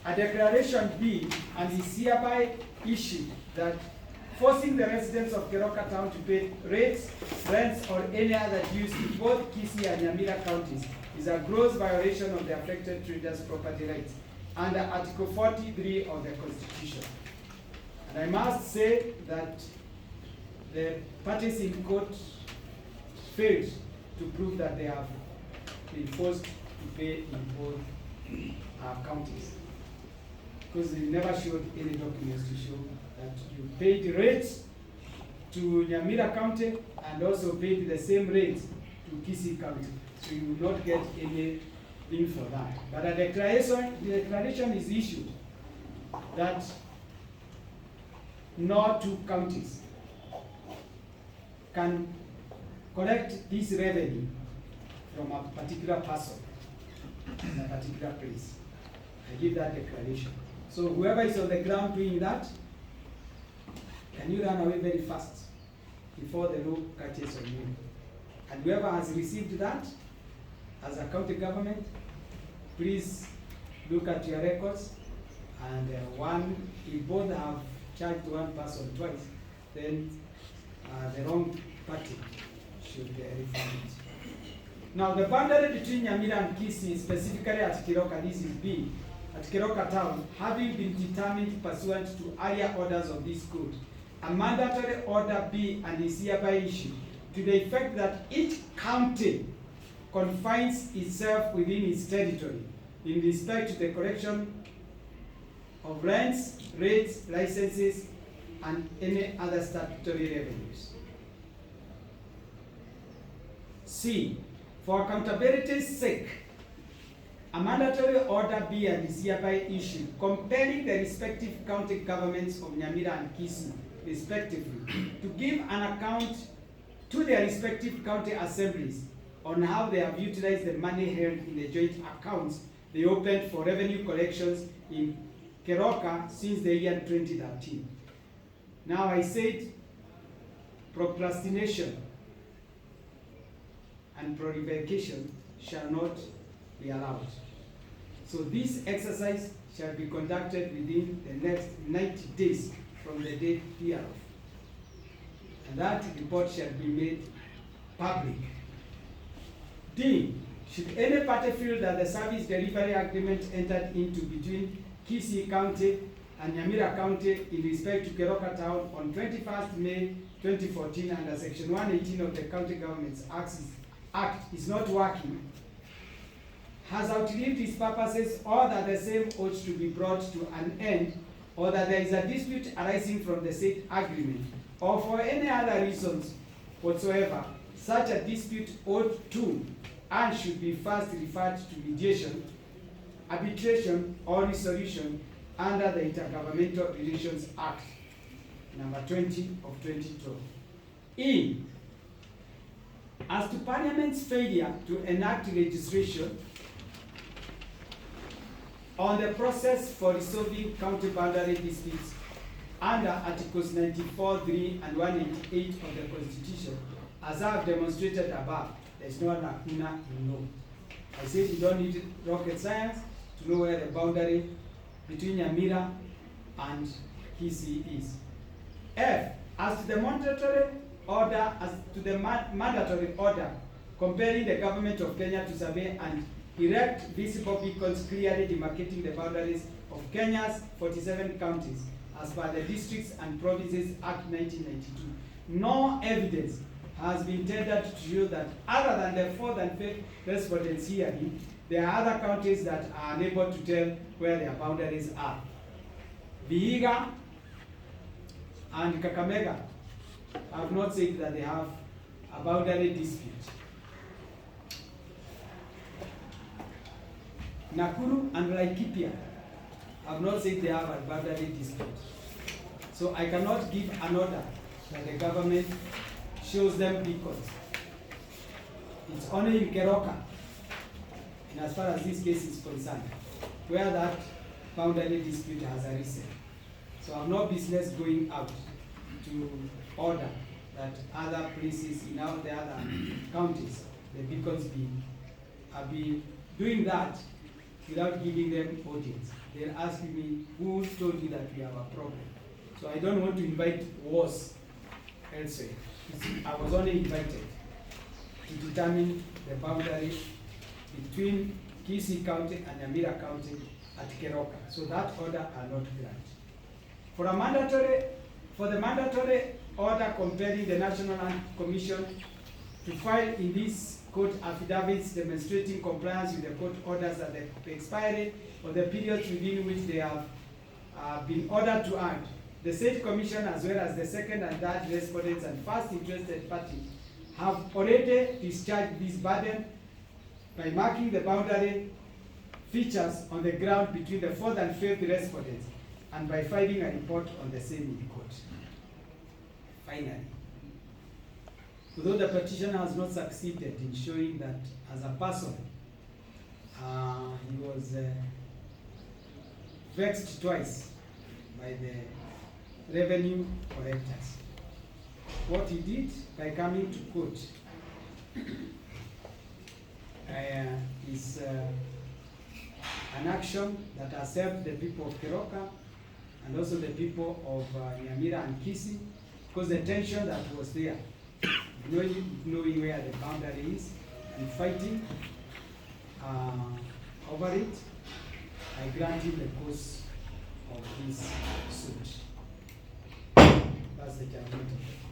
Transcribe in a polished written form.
A declaration B and is hereby issued that forcing the residents of Keroka town to pay rates, rents, or any other dues in both Kisii and Nyamira counties is a gross violation of the affected traders' property rights under Article 43 of the Constitution. And I must say that the parties in court failed to prove that they have been forced to pay in both counties, because they never showed any documents to show that you paid rates to Nyamira County and also paid the same rates to Kisii County. So you will not get anything for that. But the declaration is issued that no two counties can collect this revenue from a particular person in a particular place. I give that declaration. So whoever is on the ground doing that, can you run away very fast before the law catches on you? And whoever has received that as a county government, please look at your records, and if both have charged one person twice, then the wrong party should refund it. Now, the boundary between Nyamira and Kisii, specifically at Keroka, this is B, at Keroka town, having been determined pursuant to earlier orders of this code, a mandatory order B and is hereby issued to the effect that each county confines itself within its territory in respect to the collection of rents, rates, licenses, and any other statutory revenues. C, for accountability's sake, a mandatory order B and is hereby issued compelling the respective county governments of Nyamira and Kisii, respectively, to give an account to their respective county assemblies on how they have utilized the money held in the joint accounts they opened for revenue collections in Keroka since the year 2013. Now, I said procrastination and prevarication shall not be allowed. So this exercise shall be conducted within the next 90 days from the date hereof. And that report shall be made public. D, should any party feel that the service delivery agreement entered into between Kisii County and Nyamira County in respect to Keroka Town on 21st May 2014 under Section 118 of the County Governments Act is not working, has outlived its purposes, or that the same ought to be brought to an end, or that there is a dispute arising from the said agreement, or for any other reasons whatsoever, such a dispute ought to and should be first referred to mediation, arbitration, or resolution under the Intergovernmental Relations Act, number 20 of 2012. E, as to Parliament's failure to enact legislation on the process for resolving county boundary disputes under Articles 94(3) and 188 of the Constitution, as I have demonstrated above, there is no lacuna in law. I said you don't need rocket science to know where the boundary between Nyamira and Kisii is. F, as to the mandatory order, compelling the government of Kenya to survey and erect visible beacons clearly demarcating the boundaries of Kenya's 47 counties as per the Districts and Provinces Act 1992. No evidence has been tendered to show that other than the 4th and 5th respondents hearing, there are other counties that are unable to tell where their boundaries are. Vihiga and Kakamega have not said that they have a boundary dispute. Nakuru and Laikipia have not said they have a boundary dispute. So I cannot give an order that the government shows them beacons. It's only in Keroka, and as far as this case is concerned, where that boundary dispute has arisen. So I have no business going out to order that other places in the other counties, the beacons be doing that without giving them audience. they'll ask me, who told you that we have a problem? So I don't want to invite wars elsewhere. You see, I was only invited to determine the boundary between Kisii County and Nyamira County at Keroka. So that order are not granted. For the mandatory order compelling the National Land Commission to file in this court affidavits demonstrating compliance with the court orders at the expiry of the periods within which they have been ordered to act, the State Commission, as well as the second and third respondents and first interested parties, have already discharged this burden by marking the boundary features on the ground between the fourth and fifth respondents, and by filing a report on the same in court. Finally, although the petitioner has not succeeded in showing that as a person, he was vexed twice by the revenue collectors. What he did by coming to court is an action that has helped the people of Keroka and also the people of Nyamira and Kisii, because the tension that was there, knowing where the boundary is and fighting over it, I grant him the cause of this suit. That's the judgment of the court.